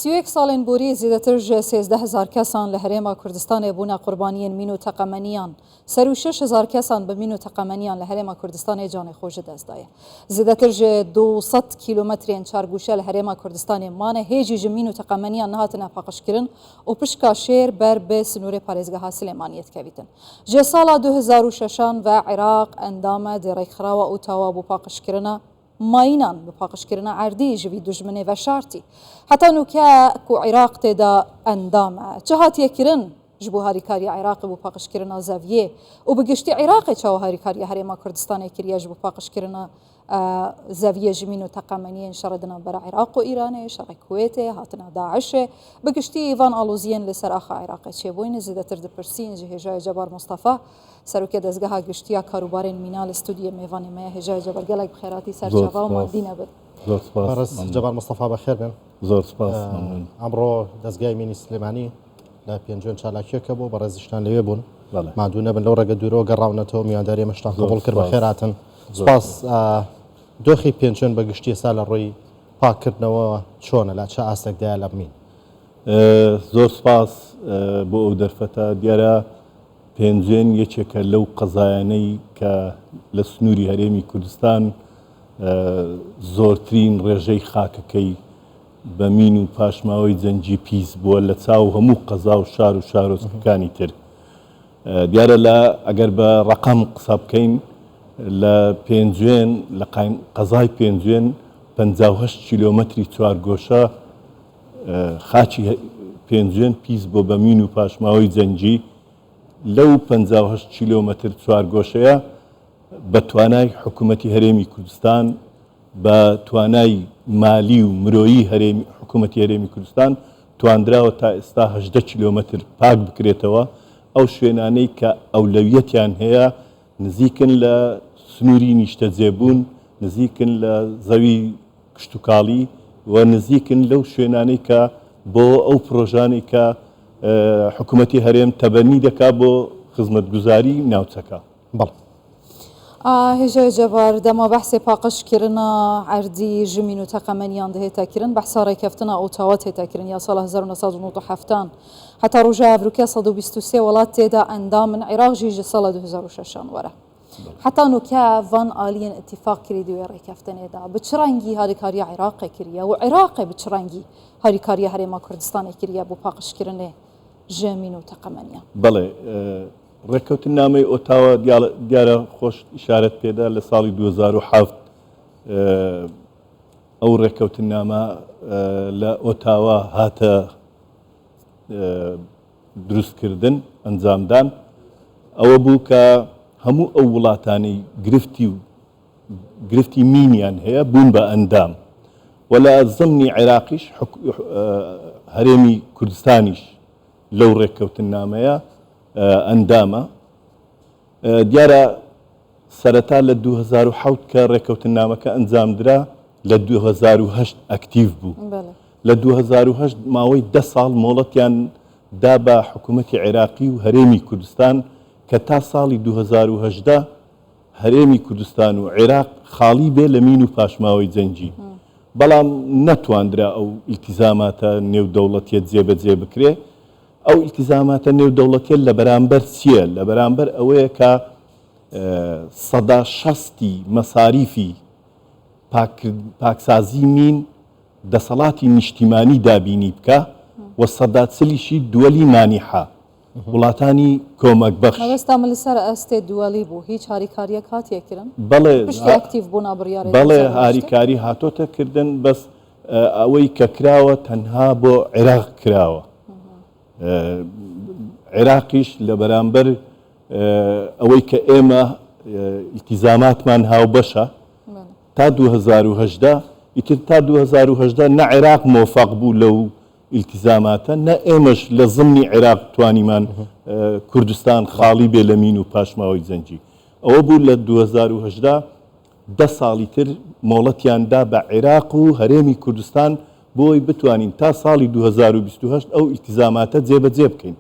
31 ساڵên بورî zêdetir ji 13,000 kesan li Herêma Kurdistanê bûne qurbaniyên mîn û teqemeniyan. Ser û 6,000 kesan bi mîn û teqemeniyan li Herêma Kurdistanê canê xwe ji dest daye. Zêdetir ji 200 kîlometrên çargûşe li Herêma Kurdistanê mane hêjî ji mîn û teqemeniyan nehatine paqijkirin û pişka şêr ber bi sinûrê parêzgeha Silêmaniyê dikevîtin. Ji sala 2006 ve Iraq endame dêrêxirawa Ottawa bû paqijkirina ماینان به پاقشکردن عردی جوی دژمنی و شرطی حتی نوکه کو عراق تدا اندامه جهاتی کرن جبو هاریکاری عراق بو پاقشکردن زاویه و بگشتی عراق چاو هاریکاری هریما کردستان کریه جبو پاقشکردن زاویه جمین و تقامنی شردنا برا عراق و ایران شر کویت هاتنا داعش بگشتی ایوان آلوزیان لسر آخا عراق چه بوین زیادتر دپرسین جهجای جبار مصطفی سروکه دزگاه گشتیا کاروبارین مینال استودیو میوان ما هجای جبار گلک بخیراتی سر جواب مادینه بد زور سپاس جبار مصطفی بخیر بن زور سپاس امرو دزگاه مینی سلیمانی لا پنجون چالاکیه کبو برازشتان لیه بون معدونه بن لورا قدورو قراونتو میانداری مشتاق قبول کرد بخیراتن سپاس دۆخی پێنجۆن بە گشتی سا لە ڕۆی پاکردنەوە چۆنە لە چه ئاستێکدایە لە بمین زۆر سپاس بۆ ئەو دەرفەتە دیارە پێنجێن یەکێکە لەو قەزایانەی کە لە سنووری هەرێمی کوردستان زۆرترین ڕێژەی خاکەکەی بە مین و پاشماوەی جەنجی پیس بووە لە چاو هەموو قەزا و شار و شارۆچکەکانی تر دیارە لە ئەگەر بە ڕقم قسە بکەین لە پێنجێن لە قەزای پێنجێن 58 کیلۆمەتری چوارگۆشە خاچی پێنجێن پیس بۆ بەمین و پاشماوەی جەنجی لەو 58 کیلۆمەتر چوارگۆشەیە بە توانای حکوومەتی هەرێمی کوردستان بە توانای مالی و مرۆیی حکوومەتی هەرێمی کوردستان تواندراوە تا ئێستا 18 کیلۆمەتر پاک بکرێتەوە ئەو شوێنانەی کە ئەولەویەتیان هەیە نزیکن لە سنووری نیشتە جێبوون نزیکن لە زەوی کشتتوکاڵی و نزیکن لەو شوێنانەی کە بۆ ئەو پرۆژانێک کە حکوومەتی هەرێم تەبەنی دەکات بۆ خزمەتگوزاری ناوچەکە بەڵ هێژای جەبار دەما بەحسێ پاقشکردنا عردی ژمین و تەقەمەنیان دەهێتاکردن بەحسا ڕێکەفتنا ئەوتاوات هێتاکردن یا ساڵ 1970 حتا ڕۆژە ئەڤروکیا 123 وڵات تێدا ئەندامن عێراق ژیژە ساڵ 2006 وەرە حتا نوکە ڤان ئالیەن اتفاق کردی دوێ ڕێکەفتنێدا بە چ ڕەنگی هاریکاریە عێراقی کردیە و عێراقی بە چ ڕەنگی هاریکاریە هەرێما کوردستانی کردیە بۆ پاقشکردنێ ژەمین و تەقەمەنیان بەڵێ ڕێککەوتن نامەی ئۆتاوە دیارە خۆش ئیشارەت پێدا لە ساڵی 2007 ئەو ڕێککەوتن نامە لە ئۆتاوا هاتە دروستکردن ئەنجامدان ئەوە بوو کە هەموو ئەو وڵاتانی گرفتی مینیان هەیە بوون بە ئەندام و لە زەمنی عێراقیش هەرێمی کوردستانیش لەو ڕێککەوتن نامەیە ئەندامە دیارە سەرەتا لە 2007 کە ڕێککەوتن نامەکە ئەنجامدرا لە 2008 ئەکتیڤ بوو لە 2008 ماوەی 10 ساڵ مۆڵەتیان دا بە حکوومەتی عێراقی و هەرێمی کوردستان کە تا ساڵی 2018 هەرێمی کوردستان و عێراق خاڵی بێ لە مین و پاشماوەی جەنجی بەڵام نەتواندرا ئەو ئیلتیزاماتە نێودەوڵەتیە جێبەجێ بکرێ ئەو ئیلتیزاماتە نێودەوڵەتیە لە بەرامبەر چییە لە بەرامبەر ئەوەیە کە سەدا 60 مەساریفی پاکسازی مین دەسەڵاتی نیشتیمانی دابینی بکە و سەدا چلیشی دووەلی مانیحە وڵاتانی کۆمەک بەخش هەوەستامە لەسەر ئەستێ دووەلی بوو هیچ هاریکاریەک هاتیەکردن بەڵێ ئەکتیڤ بوونا بڕیارێ بەڵێ هاریکاری هاتۆتە کردن بەس ئەوەی کە کراوە تەنها بۆ عێراق کراوە عێراقیش لە بەرامبەر ئەوەی کە ئێمە ئیلتیزاماتمان هاوبەشە تا 2018 ئیتر تا 2018 نە عێراق مۆفەق بوو لەو ئیلتیزاماتە نە ئێمەش لە زمنی عێراق توانیمان کوردستان خاڵی بێ لە مین و پاشماوەی جەنجی ئەوە بوو لە 2018 10 ساڵی تر مۆڵەتیاندا بە عێراق و هەرێمی کوردستان بۆی بتوانین تا ساڵی 2028 ئەو ئیلتیزاماتە جێبەجێ بکەین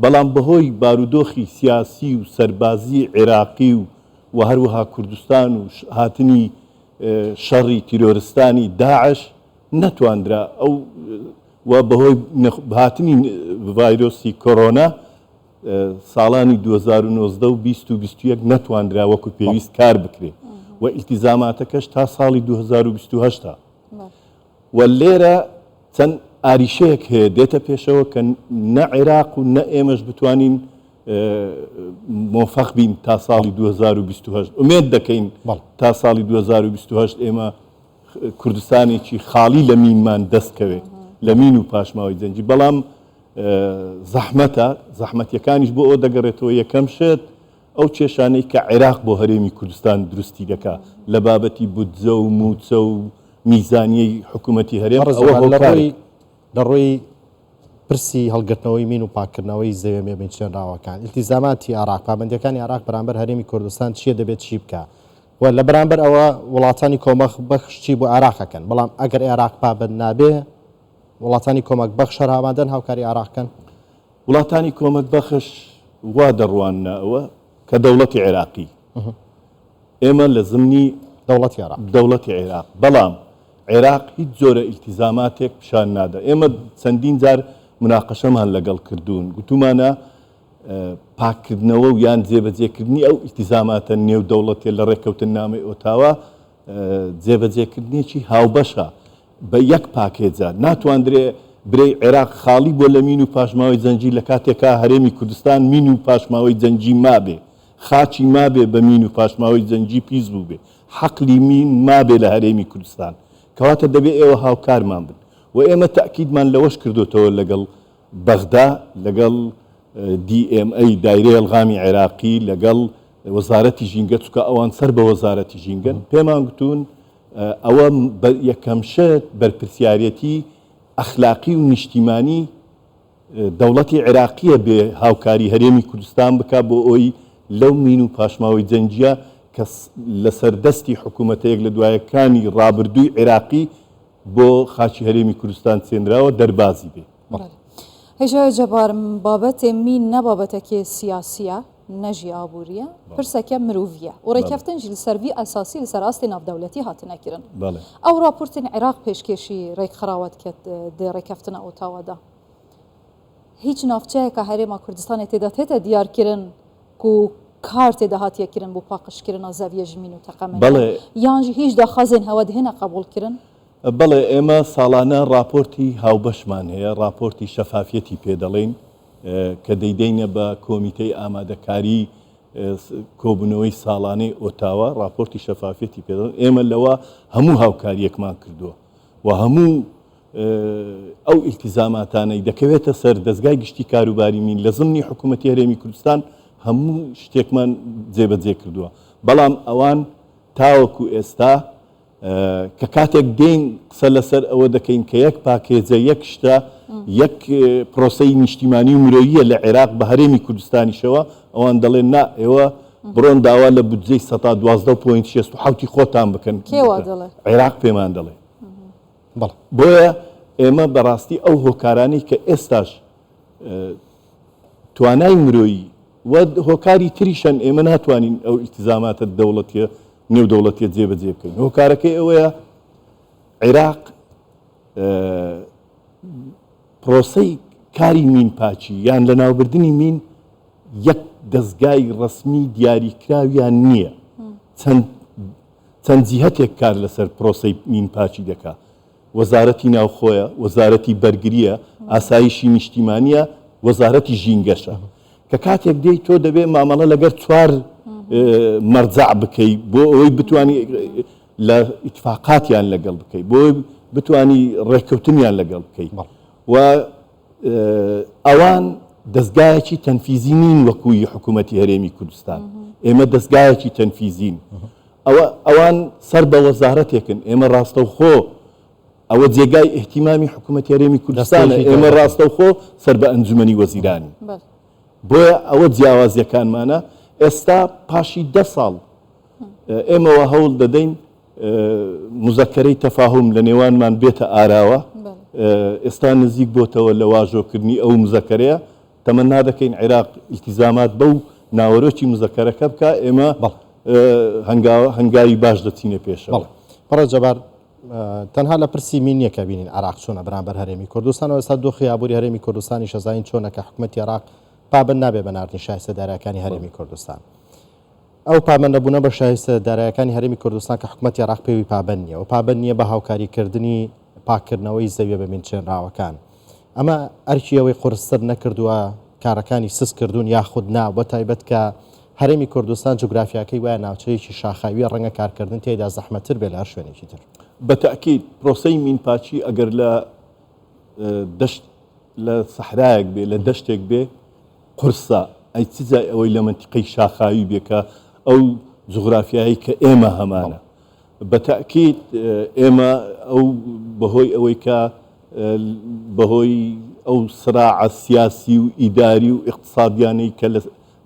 بەڵام بەهۆی بارودۆخی سیاسی و سەربازی عێراقی و هەروەها کوردستان و هاتنی شەڕی تیرۆرستانی داعش نەتواندرا ئەو و بەهۆی هاتنی ڤایرۆسی کۆرۆنا ساڵانی 2019 و 2021 نەتوانرا وەکو پێویست کار بکرێت و ئیلتیزاماتەکەش تا ساڵی 2028 و لێرە چەند ئاریشەیەک هەیە دێتە پێشەوە کە نە عێراق و نە ئێمەش بتوانین مۆفەق بین تا ساڵی 2028 ئومێد دەکەین تا ساڵی 2028 ئێمە کوردستانێکی خاڵی لە مینمان دەستکەوێت لە مین و پاشماوەی جەنگی بەڵام زەحمەتیەکانیش بۆ ئەو دەگەڕێتەوە یەکەم شێت ئەو کێشانەی کە عێراق بۆ هەرێمی کوردستان دروستی دەکات لە بابەتی بودجە و موچە و میزانیەی حکوومەتی هەرێم لە ڕۆی پرسی هەڵگرتنەوەی مین و پاکردنەوەی زەوێ مێبینچێنراوەکان ئیلتیزاماتی عێراق پابەندیەکانی عێراق بەرامبەر هەرێمی کوردستان چیە دەبێت چی بکە و لە بەرامبەر ئەوە وڵاتانی کۆمەک بەخشی بۆ عێراقەکەن بەڵام ئەگەر عێراق پابەند نابێ وڵاتانی کۆمەک بەخش هەرهاوادەن هاوکاری عێراقکەن وڵاتانی کۆمەک بەخش وا دەڕواننەوە کە دەوڵەتی عێراقی ئێمە لە زمنی دەوڵەتی عێراق بەڵام عێراق هیچ جۆرە ئیلتیزاماتێک پیشان نادا ئێمە چەندین جار مناقەشەمان لەگەڵ کردوون گوتومانە پاکردنەوە و یان جێبەجێکردنی ئەو ئیلتیزاماتە نێو دەوڵەتێ لە ڕێککەوتن نامەی ئۆتاوا جێبەجێکردنیەکی هاوبەشە بە یەک پاکێجە ناتواندرێ برەی عێراق خاڵی بۆ لە مین و پاشماوەی جەنگی لە کاتێکا هەرێمی کوردستان مین و پاشماوەی جەنگی مابێ خاچی مابێ بە مین و پاشماوەی جەنگی پیس بوو بێ حەقلی مین مابێ لە هەرێمی کوردستان کەواتە دەبێت ئێوە هاوکارمان بن و ئێمە تاکیدمان لەوەش کردوتەوە لەگەڵ بەغدا لەگەڵ DMA دایرەی هەڵغامی عێراقی لەگەڵ وەزارەتی ژینگە چکە ئەوان سەر بە وەزارەتی ژینگەن پێمان گوتون ئەوە یەکەم شت بەرپرسیارەتی ئەخلاقی و نیشتیمانی دەوڵەتی عێراقیە بێ هاوکاری هەرێمی کوردستان بکە بۆ ئەوی لەو مین و پاشماوەی جەنگیە کە لە سەردەستی حکوومەتەیەک لە دوایەکانی ڕابردووی عێراقی بۆ خاچی هەرێمی کوردستان چێنراوە دەربازی بێ هێژای جەبار بابەتێ مین نە بابەتێکی سیاسیە نەژی ئابووریە پرسەکە مرۆڤیە و ڕێککەفتنجی لە سەروی ئەساسی لەسەر ئاستی ناودەوڵەتی هاتنەکردن ئەو راپۆرتین عێراق پێشکێشی ڕێکخراوەت کرد دێ ڕێککەفتنە ئۆتاوادا هیچ ناوچەیەکە هەرێما کوردستانی تێدا تێتە دیارکردن و کار تێدا هاتیەکردن بۆ پاقشکردنە زەویە ژمین و تەقەمەنی یانجی هیچ داخوازێن هەوە دهێنە قبولکردن بەڵێ ئێمە ساڵانە راپۆرتی هاوبەشمان هەیە راپۆرتی شەفافیەتی پێدەڵێن کە دەیدەینە بە کۆمیتەی ئامادەکاری کۆبوونەوەی ساڵانەی ئۆتاوا راپۆرتی شەفافیەتی پێدەڵێن ئێمە لەوە هەموو هاوکاریەکمان کردووە و هەموو ئەو ئیلتیزاماتانەی دەکەوێتە سەر دەستگای گشتی کاروباری مین لە زمنی حکوومەتی هەرێمی کوردستان هەموو شتێکمان جێبەجێ کردووە بەڵام ئەوان تاوەکو ئێستا کە کاتێک دێن قسە لەسەر ئەوە دەکەین کە یەک پاکێجە یەک شتە یەک پرۆسەی نیشتیمانی و مرۆییە لە عێراق بە هەرێمی کوردستانیشەوە ئەوان دەڵێن نا ئێوە بڕۆن داوا لە بودجەی 12.67 خۆتان بکەن عێراق پێمان دەڵێ بۆیە ئێمە بەڕاستی ئەو هۆکارانەی کە ئێستاش توانای مرۆیی و هۆکاری تریشەن ئێمە ناتوانین ئەو ئیلتیزاماتە دەوڵەتیە نێو دەوڵەتیە جێبەجێ بکەین هۆکارەکەی ئەوەیە عێراق پرۆسەی کاری مین پاچی یان لە ناوبردنی مین یەک دەستگای ڕسمی دیاریکراویان نییە چەند جیهەتێک کار لەسەر پرۆسەی مین پاچی دەکات وەزارەتی ناوخۆیە وەزارەتی بەرگریە ئاسایشی نیشتیمانیە وەزارەتی ژینگەشە کە کاتێک دەی تۆ دەبێت مامەڵە لەگەر چوار مەرجع بکەی بۆ ئەوەی بتانی لە ئیتفاقاتیان لەگەڵ بکەی بۆ بتانی ڕێککەوتنیان لەگەڵ بکەی و ئەوان دەستگایەکی تەنفیزی نین وەکووی حکوومەتی هەرێمی کوردستان ئێمە دەستگایەکی تەنفیزین ئەوان سەر بە وەزارەتێکن ئێمە ڕاستەوخۆ ئەوە جێگای ئیحتیمامی حکوومەتی هەرێمی کوردستانە ئێمە ڕاستەوخۆ سەر بە ئەنجومەنی وەزیرانی بۆیە ئەوە جیاوازیەکانمانە ئێستا پاشی 10 ساڵ ئێمەوە هەوڵ دەدەین مزەکەرەی تەفاهم لە نێوانمان بێتە ئاراوە ئێستا نزیک بۆتەوە لە واژۆکردنی ئەو مزەکەرەیە تەمەنا دەکەین عێراق ئیلتیزامات بەو ناوەرۆکی مزەکەرەکە بکە ئێمە هەنگاوی باش دەچینە پێشەوە بەڕە جەبار تەنها لە پرسی مینیە کە بینین عراق چۆنە بەرامبەر هەرێمی کوردستان و ئێستا دۆخی ئابووری هەرێمی کوردستانی شەزاین چۆنە کە حکوومەتی عراق پابند نابێ بە ناردنی شایستەدارەکانی هەرێمی کوردستان. ئەو پابندەبوونە بە شایستەدارەکانی هەرێمی کوردستان کە حکوومەتی عراق پێوی پابند نییە و پابند نییە بە هاوکاریکردنی پاکردنەوەی زەویە بە مینچێنراوەکان. ئەمە ئەرکی ئەوەی قورستر نەکردووە کارەکانی سس کردوون یاخود ناو بە تایبەت کە هەرێمی کوردستان جوگرافیاکەی وایە ناوچەیەکی شاخاویە ڕەنگە کارکردن تێدا زەحمەتتر بێ لە هەر شوێنێکی تر. بەتەکید پرۆسەی مینپاچی ئەگەر لە سەحرایەک بێ لە دەشتێک بێ قورسە ئەی چیزای ئەوەی لە منتیقەی شاخاوی بێکە ئەو جوغرافیایی کە ئێمە هەمانە. بەتەکید ئێمە ئەو بەهۆی ئەوەی کە بەهۆی ئەو سراعە سیاسی و ئیداری و اقتصادیانەی کە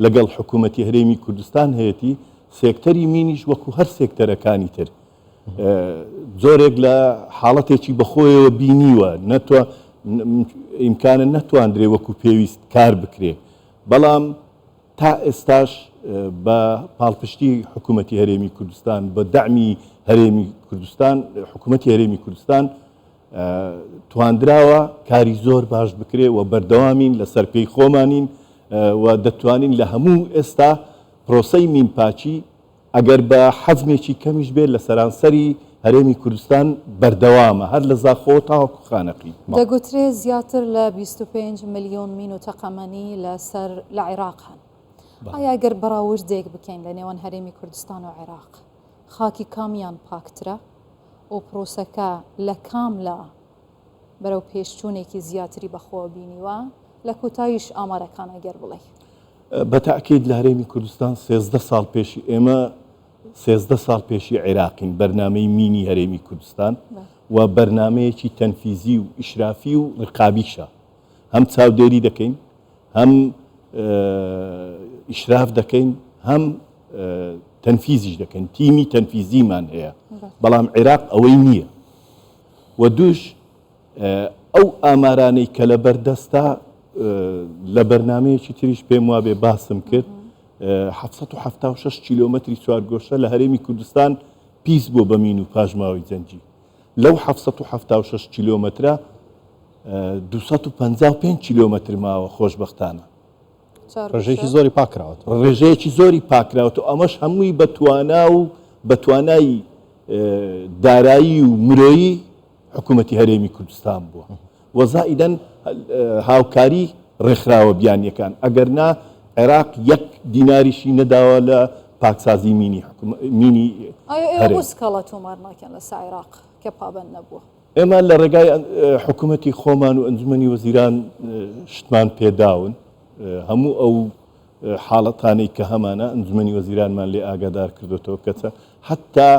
لەگەڵ حکوومەتی هەرێمی کوردستان هەیەی سێکتەری مینیش وەکو هەر سێکتەرەکانی تر زۆرێک لە حاڵەتێکی بەخۆیەوە بینیوە ئیمکانە نەتواندرێ وەکو پێویست کار بکرێ بەڵام تا ئێستاش بە پاڵپشتی حکوومەتی هەرێمی کوردستان بە دەعمی هەرێمی کوردستان حکوومەتی هەرێمی کوردستان تواندراوە کاری زۆر باش بکرێ و بەردەوامین لەسەر پێی خۆمانین و دەتوانین لە هەموو ئێستا پرۆسەی مینپاچی ئەگەر بە حەزمێکی کەمیش بێت لە سەرانسەری هەرێمی کوردستان بەردەوامە هەر لە زاخۆ تاوەکو خانەقی. دەگوترێ زیاتر لە 25 ملیۆن مین و تەقەمەنی لە عێراق هەن. ئایا ئەگەر بەراوردێک بکەین لە نێوان هەرێمی کوردستان و عێراق خاکی کامیان پاکترە و پرۆسەکە لە کاملا بەرەو پێشچوونێکی زیاتری بەخۆ بینیوە لە کۆتاییش ئامارەکان ئەگەر بڵێ. بەتەکید لە هەرێمی کوردستان 13 ساڵ پێشی ئێمە 13 ساڵ پێشی عێراقین بەرنامەی مینی هەرێمی کوردستان و بەرنمەیەکی تەنفیزی و ئیشرافی و ڕقابیشە هەم چاودێری دەکەین هەم ئیشراف دەکەین هەم تەنفیزیش دەکەین تیمی تەنفیزیمان هەیە بەڵام عێراق ئەوەی نییە و دووش ئەو ئامارانەی کە لە بەردەستا لە بەرنمەیەکی تریش پێم وابێ باسم کرد 776 کیلۆمەتری چوارگۆشە لە هەرێمی کوردستان پیس بۆ بە مین و پاژماوەی جەنگی لەو 776 کیلۆمەترە 255 کیلۆمەتر ماوە خۆشبەختانە ڕێژەیەکی زۆری پاکراوە ڕێژەیەکی زۆری پاکراوەوە ئەمەش هەمووی بەتوانایی دارایی و مرۆیی حکوومەتی هەرێمی کوردستان بووە وەزائیدەن هاوکاری ڕێکخراوە بیانیەکان ئەگەر نا عێراق یەک دیناریشی نەداوە لە پاکسازی مینی ئێوە سکاڵە تۆمار ناکەن لە عێراق کە پابند نەبووە ئێمە لە ڕێگای حکوومەتی خۆمان و ئەنجومەنی وەزیران شتمان پێداون هەموو ئەو حاڵەتانەی کە هەمانە ئەنجومەنی وەزیرانمان لێ ئاگادار کردوێتەوە کەچە حتا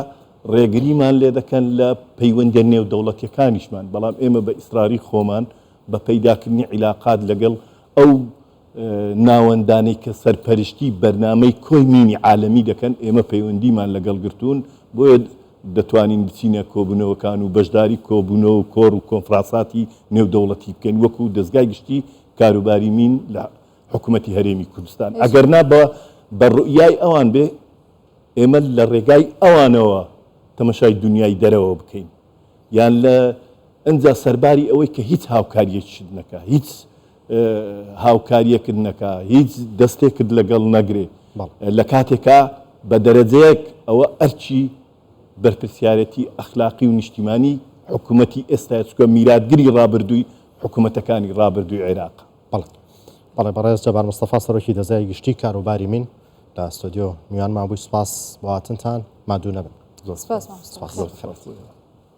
ڕێگریمان لێ دەکەن لە پەیوەندە نێو دەوڵەتیەکانیشمان بەڵام ئێمە بە ئیسراری خۆمان بە پەیداکردنی عیلاقات لەگەڵ ئەو ناوەندانەی کە سەرپەرشتی بەرنامەی کۆی مینی عالەمی دەکەن ئێمە پەیوەندیمان لەگەڵ گرتوون بۆیە دەتوانین بچینە کۆبوونەوەکان و بەشداری کۆبوونەوە و کۆڕ و کۆنفرانساتی نێودەوڵەتی بکەین وەکو دەستگای گشتی کاروباری مین لە حکوومەتی هەرێمی کوردستان ئەگەر نا بە ڕوئیای ئەوان بێ ئێمە لە ڕێگای ئەوانەوە تەمەشای دنیای دەرەوە بکەین یان لە ئەنجا سەرباری ئەوەی کە هیچ هاوکاریەکشت نەکە هیچ هاوکاریەکرد نەکە هیچ دەستێکرد لەگەڵ نەگرێ لە کاتێکا بە دەرەجەیەک ئەوە ئەرچی بەرپرسیارەتی ئەخلاقی و نیشتیمانی حکوومەتی ئێستا چکە میراتگری ڕابردووی حکوومەتەکانی ڕابردووی عێراق بەڵێ بەڕێز جەبار مستەفا سەرۆکی دەزای گشتی کاروباری مین لە ئەستۆدیۆ میوانمان بووی سوپاس بۆ هاتنتان مادوو نەبن سپاس